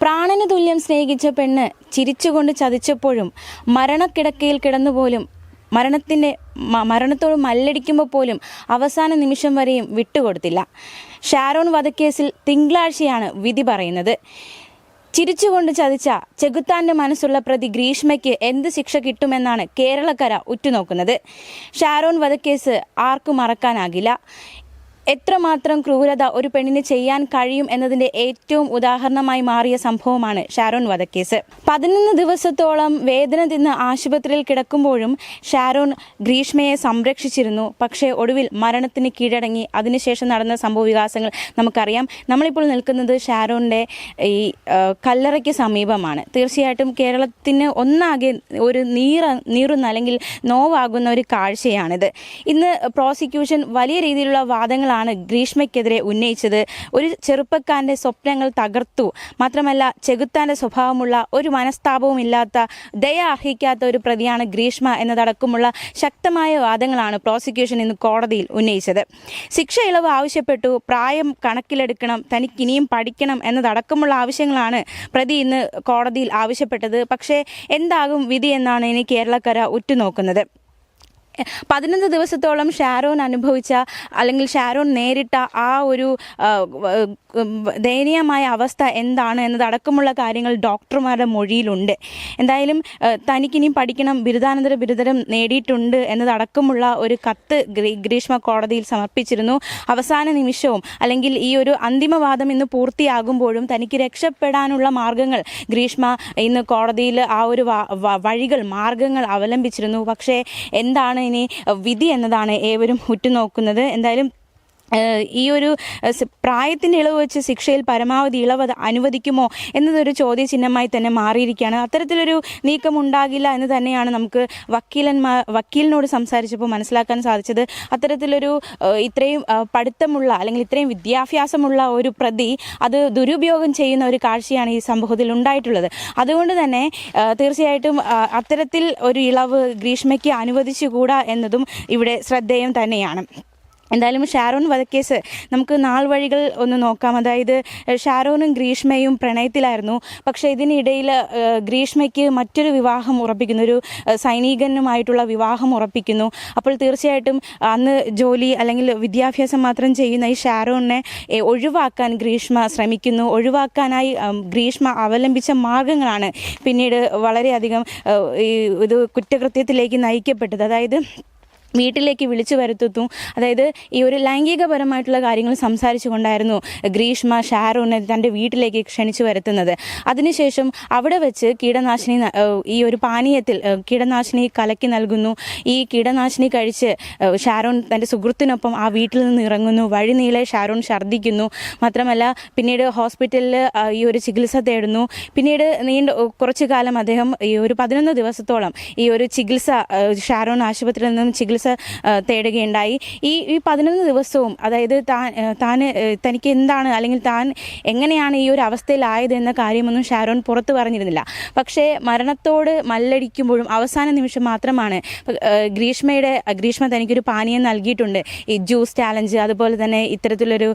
പ്രാണന് തുല്യം സ്നേഹിച്ച പെണ്ണ് ചിരിച്ചുകൊണ്ട് ചതിച്ചപ്പോഴും മരണക്കിടക്കയിൽ കിടന്നുപോലും മരണത്തോട് മല്ലടിക്കുമ്പോൾ പോലും അവസാന നിമിഷം വരെയും വിട്ടുകൊടുത്തില്ല. ഷാരോൺ വധക്കേസിൽ തിങ്കളാഴ്ചയാണ് വിധി പറയുന്നത്. ചിരിച്ചുകൊണ്ട് ചതിച്ച ചെകുത്താന്റെ മനസ്സുള്ള പ്രതി ഗ്രീഷ്മയ്ക്ക് എന്ത് ശിക്ഷ കിട്ടുമെന്നാണ് കേരളക്കര ഉറ്റുനോക്കുന്നത്. ഷാരോൺ വധക്കേസ് ആർക്കും മറക്കാനാകില്ല. എത്രമാത്രം ക്രൂരത ഒരു പെണ്ണിന് ചെയ്യാൻ കഴിയും എന്നതിൻ്റെ ഏറ്റവും ഉദാഹരണമായി മാറിയ സംഭവമാണ് ഷാരോൺ വധക്കേസ്. 11 ദിവസത്തോളം വേദന തിന്ന് ആശുപത്രിയിൽ കിടക്കുമ്പോഴും ഷാരോൺ ഗ്രീഷ്മയെ സംരക്ഷിച്ചിരുന്നു. പക്ഷേ ഒടുവിൽ മരണത്തിന് കീഴടങ്ങി. അതിനുശേഷം നടന്ന സംഭവ വികാസങ്ങൾ നമുക്കറിയാം. നമ്മളിപ്പോൾ നിൽക്കുന്നത് ഷാരോണിൻ്റെ ഈ കല്ലറയ്ക്ക് സമീപമാണ്. തീർച്ചയായിട്ടും കേരളത്തിന് ഒന്നാകെ ഒരു നീറുന്ന അല്ലെങ്കിൽ നോവാകുന്ന ഒരു കാഴ്ചയാണിത്. ഇന്ന് പ്രോസിക്യൂഷൻ വലിയ രീതിയിലുള്ള വാദങ്ങൾ ഗ്രീഷ്മയ്ക്കെതിരെ ഉന്നയിച്ചത്. ഒരു ചെറുപ്പക്കാരന്റെ സ്വപ്നങ്ങൾ തകർത്തു. മാത്രമല്ല, ചെകുത്താന്റെ സ്വഭാവമുള്ള, ഒരു മനസ്താപവും ഇല്ലാത്ത, ദയ അർഹിക്കാത്ത ഒരു പ്രതിയാണ് ഗ്രീഷ്മ എന്നതടക്കമുള്ള ശക്തമായ വാദങ്ങളാണ് പ്രോസിക്യൂഷൻ ഇന്ന് കോടതിയിൽ ഉന്നയിച്ചത്. ശിക്ഷ ഇളവ് ആവശ്യപ്പെട്ടു. പ്രായം കണക്കിലെടുക്കണം, തനിക്കിനിയും പഠിക്കണം എന്നതടക്കമുള്ള ആവശ്യങ്ങളാണ് പ്രതി ഇന്ന് കോടതിയിൽ ആവശ്യപ്പെട്ടത്. പക്ഷേ എന്താകും വിധി എന്നാണ് ഇനി കേരളക്കര ഉറ്റുനോക്കുന്നത്. 11 ദിവസത്തോളം ഷാരോൺ അനുഭവിച്ച അല്ലെങ്കിൽ ഷാരോൺ നേരിട്ട ആ ഒരു ദയനീയമായ അവസ്ഥ എന്താണ് എന്നതടക്കമുള്ള കാര്യങ്ങൾ ഡോക്ടർമാരുടെ മൊഴിയിലുണ്ട്. എന്തായാലും തനിക്കിനിയും പഠിക്കണം, ബിരുദാനന്തര ബിരുദം നേടിയിട്ടുണ്ട് എന്നതടക്കമുള്ള ഒരു കത്ത് ഗ്രീഷ്മ കോടതിയിൽ സമർപ്പിച്ചിരുന്നു. അവസാന നിമിഷവും അല്ലെങ്കിൽ ഈ ഒരു അന്തിമവാദം ഇന്ന് പൂർത്തിയാകുമ്പോഴും തനിക്ക് രക്ഷപ്പെടാനുള്ള മാർഗങ്ങൾ ഗ്രീഷ്മ ഇന്ന് കോടതിയിൽ ആ ഒരു മാർഗങ്ങൾ അവലംബിച്ചിരുന്നു. പക്ഷേ എന്താണ് ഇനി വിധി എന്നതാണ് ഏവരും ഉറ്റുനോക്കുന്നത്. എന്തായാലും ഈ ഒരു പ്രായത്തിൻ്റെ ഇളവ് വെച്ച് ശിക്ഷയിൽ പരമാവധി ഇളവ് അനുവദിക്കുമോ എന്നതൊരു ചോദ്യചിഹ്നമായി തന്നെ മാറിയിരിക്കുകയാണ്. അത്തരത്തിലൊരു നീക്കം ഉണ്ടാകില്ല എന്ന് തന്നെയാണ് നമുക്ക് വക്കീലിനോട് സംസാരിച്ചപ്പോൾ മനസ്സിലാക്കാൻ സാധിച്ചത്. അത്തരത്തിലൊരു ഇത്രയും പഠിത്തമുള്ള അല്ലെങ്കിൽ ഇത്രയും വിദ്യാഭ്യാസമുള്ള ഒരു പ്രതി അത് ദുരുപയോഗം ചെയ്യുന്ന ഒരു കാഴ്ചയാണ് ഈ സംഭവത്തിൽ ഉണ്ടായിട്ടുള്ളത്. അതുകൊണ്ട് തന്നെ തീർച്ചയായിട്ടും അത്തരത്തിൽ ഒരു ഇളവ് ഗ്രീഷ്മയ്ക്ക് അനുവദിച്ചുകൂടാ എന്നതും ഇവിടെ ശ്രദ്ധേയം തന്നെയാണ്. എന്തായാലും ഷാരോൺ വധക്കേസ് നമുക്ക് നാൾ വഴികൾ ഒന്ന് നോക്കാം. അതായത് ഷാരോണും ഗ്രീഷ്മയും പ്രണയത്തിലായിരുന്നു. പക്ഷേ ഇതിനിടയിൽ ഗ്രീഷ്മയ്ക്ക് മറ്റൊരു വിവാഹം ഉറപ്പിക്കുന്നു, ഒരു സൈനികനുമായിട്ടുള്ള വിവാഹം ഉറപ്പിക്കുന്നു. അപ്പോൾ തീർച്ചയായിട്ടും അന്ന് ജോലി അല്ലെങ്കിൽ വിദ്യാഭ്യാസം മാത്രം ചെയ്യുന്ന ഈ ഷാരോണിനെ ഒഴിവാക്കാൻ ഗ്രീഷ്മ ശ്രമിക്കുന്നു. ഒഴിവാക്കാനായി ഗ്രീഷ്മ അവലംബിച്ച മാർഗങ്ങളാണ് പിന്നീട് വളരെയധികം ഇത് കുറ്റകൃത്യത്തിലേക്ക് നയിക്കപ്പെട്ടത്. അതായത് വീട്ടിലേക്ക് വിളിച്ചു വരുത്തുന്നു. അതായത് ഈ ഒരു ലൈംഗികപരമായിട്ടുള്ള കാര്യങ്ങൾ സംസാരിച്ചു കൊണ്ടായിരുന്നു ഗ്രീഷ്മ ഷാരോണിനെ തൻ്റെ വീട്ടിലേക്ക് ക്ഷണിച്ചു വരുത്തുന്നത്. അതിനുശേഷം അവിടെ വെച്ച് കീടനാശിനി, ഈ ഒരു പാനീയത്തിൽ കീടനാശിനി കലക്കി നൽകുന്നു. ഈ കീടനാശിനി കഴിച്ച് ഷാരോൺ തൻ്റെ സുഹൃത്തിനൊപ്പം ആ വീട്ടിൽ നിന്ന് ഇറങ്ങുന്നു. വഴിനീളെ ഷാരോൺ ഛർദ്ദിക്കുന്നു. മാത്രമല്ല പിന്നീട് ഹോസ്പിറ്റലിൽ ഈ ഒരു ചികിത്സ തേടുന്നു. പിന്നീട് കുറച്ചു കാലം അദ്ദേഹം ഈ ഒരു 11 ദിവസത്തോളം ഈ ഒരു ചികിത്സ ഷാരോൺ ആശുപത്രിയിൽ നിന്നും ചികിത്സ തേടുകയുണ്ടായി. ഈ 11 ദിവസവും അതായത് തനിക്ക് എന്താണ് അല്ലെങ്കിൽ താൻ എങ്ങനെയാണ് ഈ ഒരു അവസ്ഥയിലായത് എന്ന കാര്യമൊന്നും ഷാരോൺ പുറത്തു പറഞ്ഞിരുന്നില്ല. പക്ഷേ മരണത്തോട് മല്ലടിക്കുമ്പോഴും അവസാന നിമിഷം മാത്രമാണ് ഗ്രീഷ്മ തനിക്കൊരു പാനീയം നൽകിയിട്ടുണ്ട്, ഈ ജ്യൂസ് ചാലഞ്ച്, അതുപോലെ തന്നെ ഇത്തരത്തിലൊരു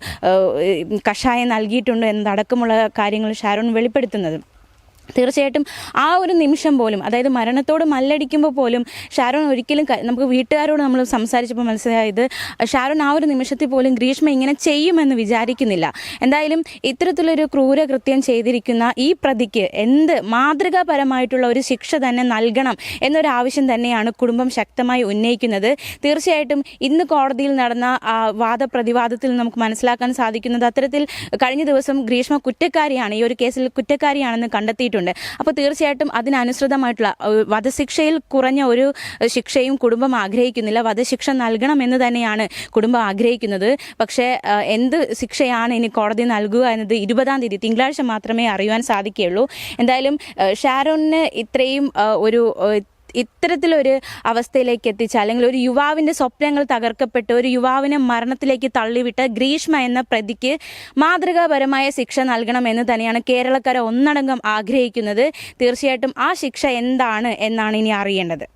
കഷായം നൽകിയിട്ടുണ്ട് എന്നതടക്കമുള്ള കാര്യങ്ങൾ ഷാരോൺ വെളിപ്പെടുത്തുന്നത്. തീർച്ചയായിട്ടും ആ ഒരു നിമിഷം പോലും, അതായത് മരണത്തോട് മല്ലടിക്കുമ്പോൾ പോലും ഷാരോൺ ഒരിക്കലും, നമുക്ക് വീട്ടുകാരോട് നമ്മൾ സംസാരിച്ചപ്പോൾ മനസ്സിലായത് ഷാരോൺ ആ ഒരു നിമിഷത്തിൽ പോലും ഗ്രീഷ്മ ഇങ്ങനെ ചെയ്യുമെന്ന് വിചാരിക്കുന്നില്ല. എന്തായാലും ഇത്തരത്തിലൊരു ക്രൂരകൃത്യം ചെയ്തിരിക്കുന്ന ഈ പ്രതിക്ക് എന്ത് മാതൃകാപരമായിട്ടുള്ള ഒരു ശിക്ഷ തന്നെ നൽകണം എന്നൊരാവശ്യം തന്നെയാണ് കുടുംബം ശക്തമായി ഉന്നയിക്കുന്നത്. തീർച്ചയായിട്ടും ഇന്ന് കോടതിയിൽ നടന്ന വാദപ്രതിവാദത്തിൽ നമുക്ക് മനസ്സിലാക്കാൻ സാധിക്കുന്നത് അത്തരത്തിൽ കഴിഞ്ഞ ദിവസം ഗ്രീഷ്മ കുറ്റക്കാരിയാണ്, ഈ ഒരു കേസിൽ കുറ്റക്കാരിയാണെന്ന് കണ്ടെത്തിയിട്ടുണ്ട്. അപ്പോൾ തീർച്ചയായിട്ടും അതിനനുസൃതമായിട്ടുള്ള വധശിക്ഷയിൽ കുറഞ്ഞ ഒരു ശിക്ഷയും കുടുംബം ആഗ്രഹിക്കുന്നില്ല. വധശിക്ഷ നൽകണമെന്ന് തന്നെയാണ് കുടുംബം ആഗ്രഹിക്കുന്നത്. പക്ഷേ എന്ത് ശിക്ഷയാണ് ഇനി കോടതി നൽകുക എന്നത് 20-ാം തീയതി തിങ്കളാഴ്ച മാത്രമേ അറിയുവാൻ സാധിക്കുകയുള്ളൂ. എന്തായാലും ഷാരോണിന് ഇത്തരത്തിലൊരു അവസ്ഥയിലേക്ക് എത്തിച്ച, അല്ലെങ്കിൽ ഒരു യുവാവിൻ്റെ സ്വപ്നങ്ങൾ തകർക്കപ്പെട്ട് ഒരു യുവാവിനെ മരണത്തിലേക്ക് തള്ളിവിട്ട ഗ്രീഷ്മ എന്ന പ്രതിക്ക് മാതൃകാപരമായ ശിക്ഷ നൽകണമെന്ന് തന്നെയാണ് കേരളക്കര ഒന്നടങ്കം ആഗ്രഹിക്കുന്നത്. തീർച്ചയായിട്ടും ആ ശിക്ഷ എന്താണ് എന്നാണ് ഇനി അറിയേണ്ടത്.